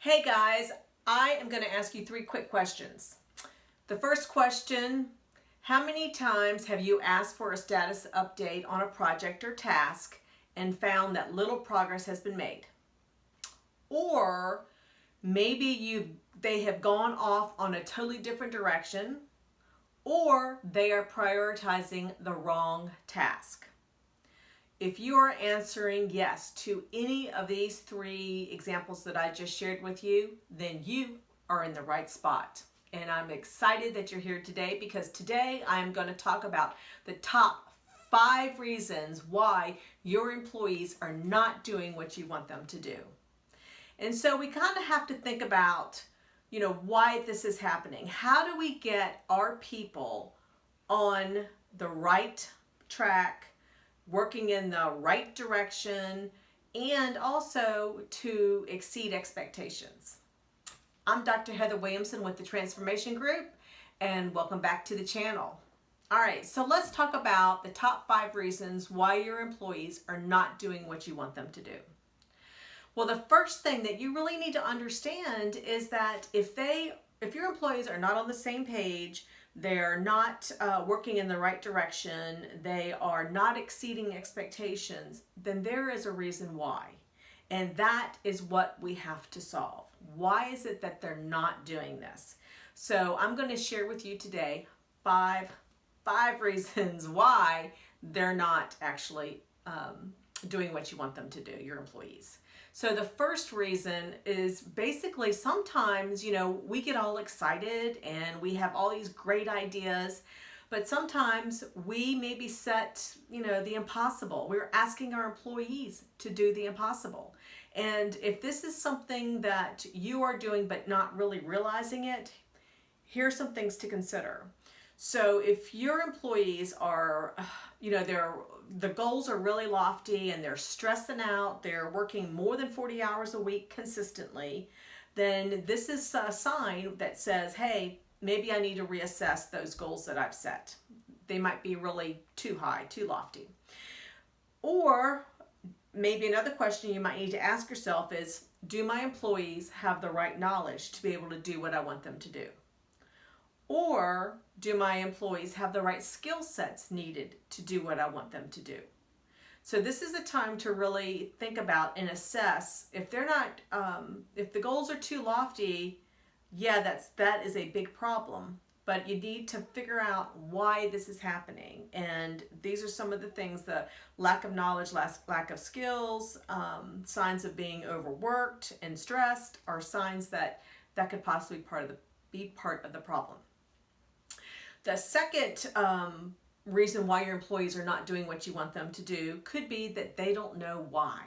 Hey guys, I am going to ask you 3 quick questions. The first question, how many times have you asked for a status update on a project or task and found that little progress has been made? Or maybe they have gone off on a totally different direction, or they are prioritizing the wrong task. If you are answering yes to any of these 3 examples that I just shared with you, then you are in the right spot. And I'm excited that you're here today because today I'm going to talk about the top 5 reasons why your employees are not doing what you want them to do. And so we kind of have to think about, why this is happening. How do we get our people on the right track, working in the right direction, and also to exceed expectations? I'm Dr. Heather Williamson with the Transformation Group, and welcome back to the channel. All right, so let's talk about the top 5 reasons why your employees are not doing what you want them to do. Well, the first thing that you really need to understand is that if your employees are not on the same page, they're not working in the right direction, they are not exceeding expectations, then there is a reason why. And that is what we have to solve. Why is it that they're not doing this? So I'm going to share with you today five reasons why they're not actually doing what you want them to do, your employees. So the first reason is basically sometimes, we get all excited and we have all these great ideas, but sometimes we maybe set, the impossible. We're asking our employees to do the impossible. And if this is something that you are doing but not really realizing it, here's some things to consider. So if your employees are, the goals are really lofty and they're stressing out, they're working more than 40 hours a week consistently, then this is a sign that says, hey, maybe I need to reassess those goals that I've set. They might be really too high, too lofty. Or maybe another question you might need to ask yourself is, do my employees have the right knowledge to be able to do what I want them to do? Or do my employees have the right skill sets needed to do what I want them to do? So this is a time to really think about and assess if they're not, if the goals are too lofty, that is a big problem. But you need to figure out why this is happening. And these are some of the things: the lack of knowledge, lack of skills, signs of being overworked and stressed are signs that could possibly be part of the problem. The second reason why your employees are not doing what you want them to do could be that they don't know why.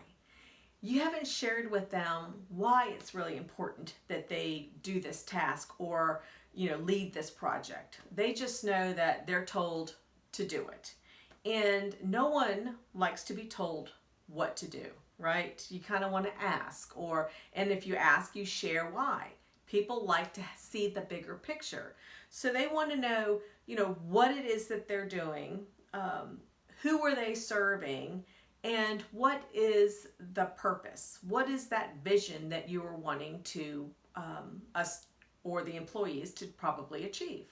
You haven't shared with them why it's really important that they do this task or, lead this project. They just know that they're told to do it. And no one likes to be told what to do, right? You kind of want to ask, and if you ask, you share why. People like to see the bigger picture. So they want to know, what it is that they're doing, who are they serving, and what is the purpose? What is that vision that you are wanting to us or the employees to probably achieve?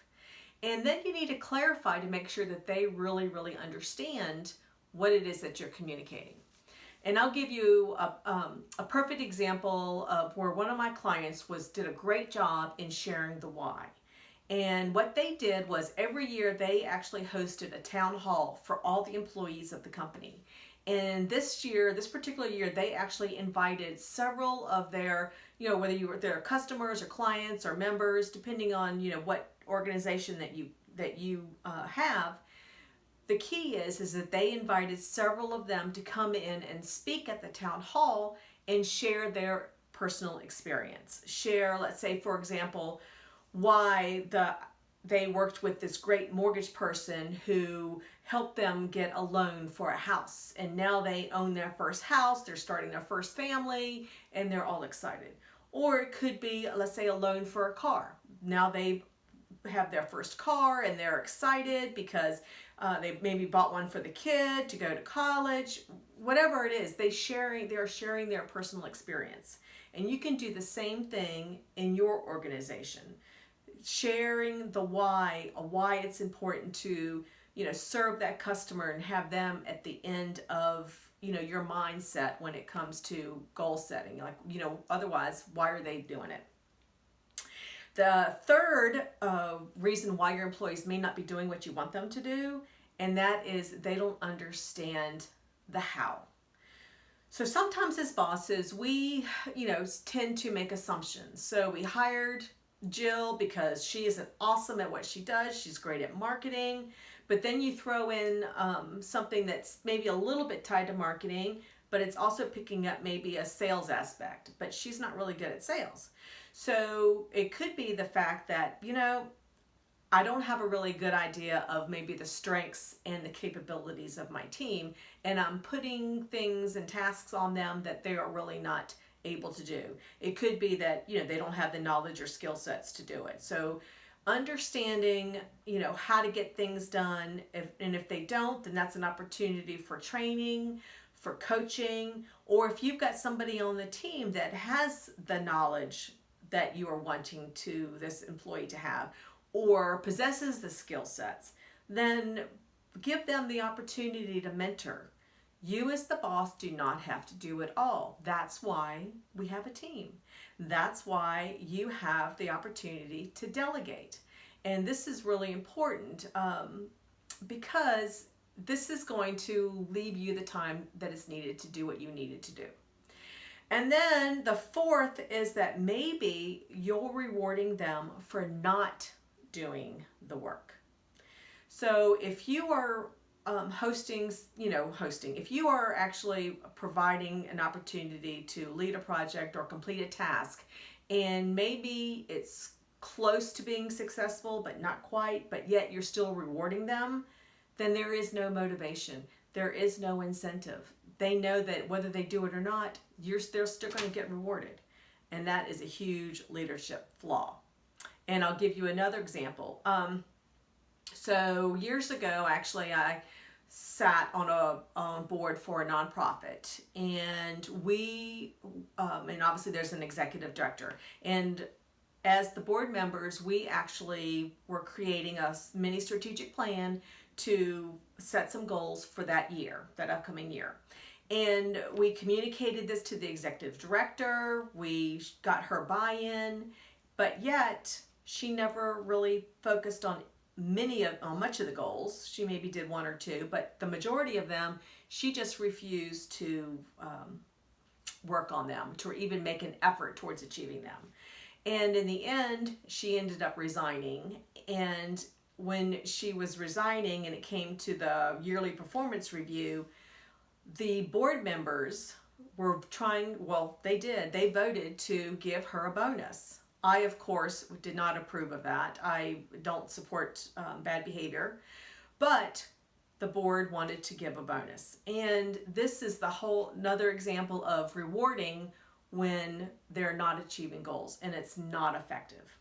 And then you need to clarify to make sure that they really, really understand what it is that you're communicating. And I'll give you a perfect example of where one of my clients did a great job in sharing the why. And what they did was every year they actually hosted a town hall for all the employees of the company. And this particular year, they actually invited several of their, whether their customers or clients or members, depending on, what organization that you have. The key is that they invited several of them to come in and speak at the town hall and share their personal experience. Share, let's say, for example, why they worked with this great mortgage person who helped them get a loan for a house. And now they own their first house, they're starting their first family, and they're all excited. Or it could be, let's say, a loan for a car. Now they've have their first car and they're excited because they maybe bought one for the kid to go to college, whatever it is, they're sharing their personal experience. And you can do the same thing in your organization, sharing the why it's important to, serve that customer and have them at the end of, your mindset when it comes to goal setting. Like, otherwise, why are they doing it? The third reason why your employees may not be doing what you want them to do, and that is they don't understand the how. So sometimes as bosses, we, tend to make assumptions. So we hired Jill because she is awesome at what she does. She's great at marketing. But then you throw in something that's maybe a little bit tied to marketing, but it's also picking up maybe a sales aspect. But she's not really good at sales. So it could be the fact that, I don't have a really good idea of maybe the strengths and the capabilities of my team, and I'm putting things and tasks on them that they are really not able to do. It could be that, they don't have the knowledge or skill sets to do it. So understanding, how to get things done, and if they don't, then that's an opportunity for training, for coaching, or if you've got somebody on the team that has the knowledge that you are wanting this employee to have, or possesses the skill sets, then give them the opportunity to mentor. You as the boss do not have to do it all. That's why we have a team. That's why you have the opportunity to delegate. And this is really important because this is going to leave you the time that is needed to do what you needed to do. And then the fourth is that maybe you're rewarding them for not doing the work. So if you are if you are actually providing an opportunity to lead a project or complete a task, and maybe it's close to being successful but not quite, but yet you're still rewarding them, then there is no motivation. There is no incentive. They know that whether they do it or not, they're still going to get rewarded. And that is a huge leadership flaw. And I'll give you another example. So years ago, actually, I sat on a board for a nonprofit, and and obviously there's an executive director. And as the board members, we actually were creating a mini strategic plan to set some goals for that upcoming year. And we communicated this to the executive director. We got her buy-in, but yet she never really focused on much of the goals. She maybe did one or two, but the majority of them, she just refused to work on them, to even make an effort towards achieving them. And in the end, she ended up resigning. And when she was resigning and it came to the yearly performance review, the board members were they voted to give her a bonus. I, of course, did not approve of that. I don't support bad behavior, but the board wanted to give a bonus. And this is another example of rewarding when they're not achieving goals and it's not effective.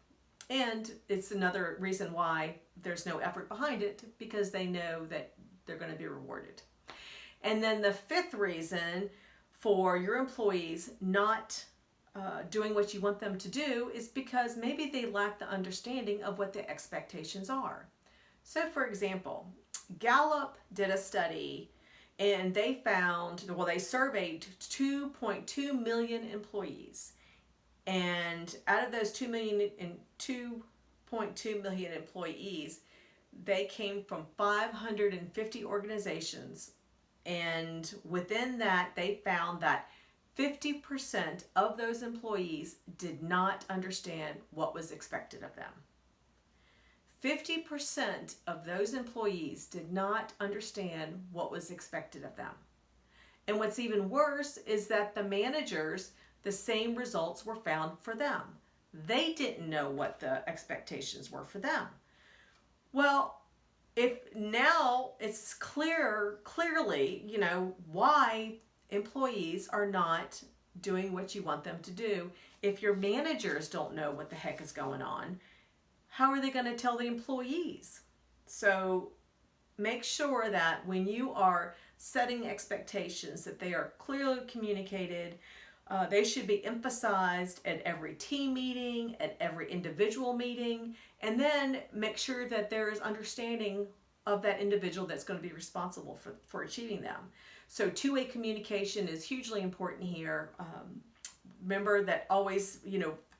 And it's another reason why there's no effort behind it, because they know that they're going to be rewarded. And then the fifth reason for your employees not doing what you want them to do is because maybe they lack the understanding of what the expectations are. So for example, Gallup did a study and they surveyed 2.2 million employees. And out of those 2.2 million employees, they came from 550 organizations. And within that, they found that 50% of those employees did not understand what was expected of them. 50% of those employees did not understand what was expected of them. And what's even worse is that the managers, the same results were found for them. They didn't know what the expectations were for them. Well, if now it's clearly, why employees are not doing what you want them to do. If your managers don't know what the heck is going on, how are they going to tell the employees? So make sure that when you are setting expectations that they are clearly communicated. They should be emphasized at every team meeting, at every individual meeting, and then make sure that there is understanding of that individual that's going to be responsible for achieving them. So two-way communication is hugely important here. Remember that always,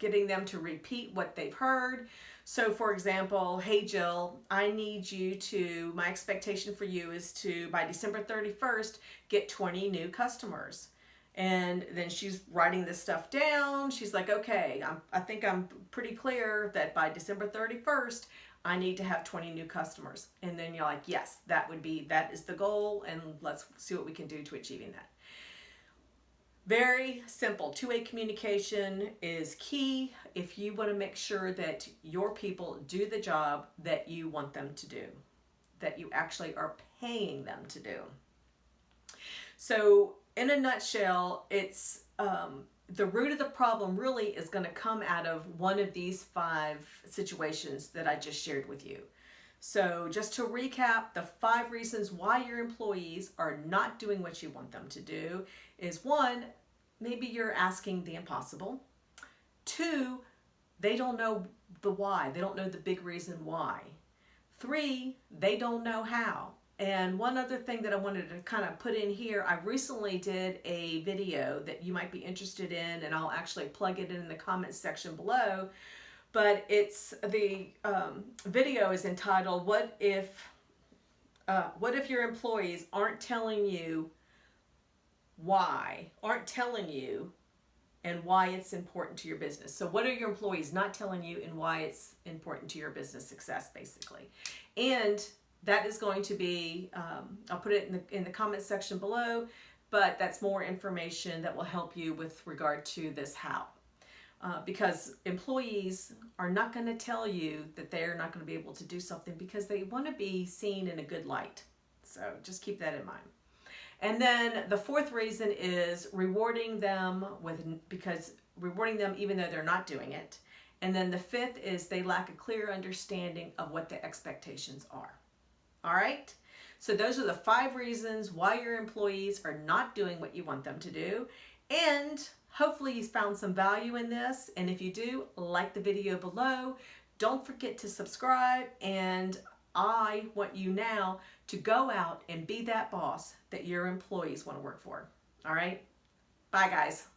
getting them to repeat what they've heard. So for example, hey Jill, my expectation for you is to, by December 31st, get 20 new customers. And then she's writing this stuff down. She's like, okay, I think I'm pretty clear that by December 31st, I need to have 20 new customers. And then you're like, yes, that is the goal, and let's see what we can do to achieving that. Very simple. Two-way communication is key if you want to make sure that your people do the job that you want them to do, that you actually are paying them to do. So in a nutshell, it's the root of the problem really is going to come out of one of these 5 situations that I just shared with you. So just to recap, the 5 reasons why your employees are not doing what you want them to do is 1, maybe you're asking the impossible. 2, they don't know the why. They don't know the big reason why. 3, they don't know how. And one other thing that I wanted to kind of put in here, I recently did a video that you might be interested in, and I'll actually plug it in the comments section below. But it's the video is entitled, What if your employees aren't telling you and why it's important to your business? So what are your employees not telling you and why it's important to your business success, basically? And that is going to be, I'll put it in the comments section below, but that's more information that will help you with regard to this how. Because employees are not going to tell you that they're not going to be able to do something because they want to be seen in a good light. So just keep that in mind. And then the 4th reason is rewarding them even though they're not doing it. And then the 5th is they lack a clear understanding of what the expectations are. All right? So those are the 5 reasons why your employees are not doing what you want them to do. And hopefully you found some value in this. And if you do, like the video below. Don't forget to subscribe. And I want you now to go out and be that boss that your employees want to work for. All right? Bye, guys.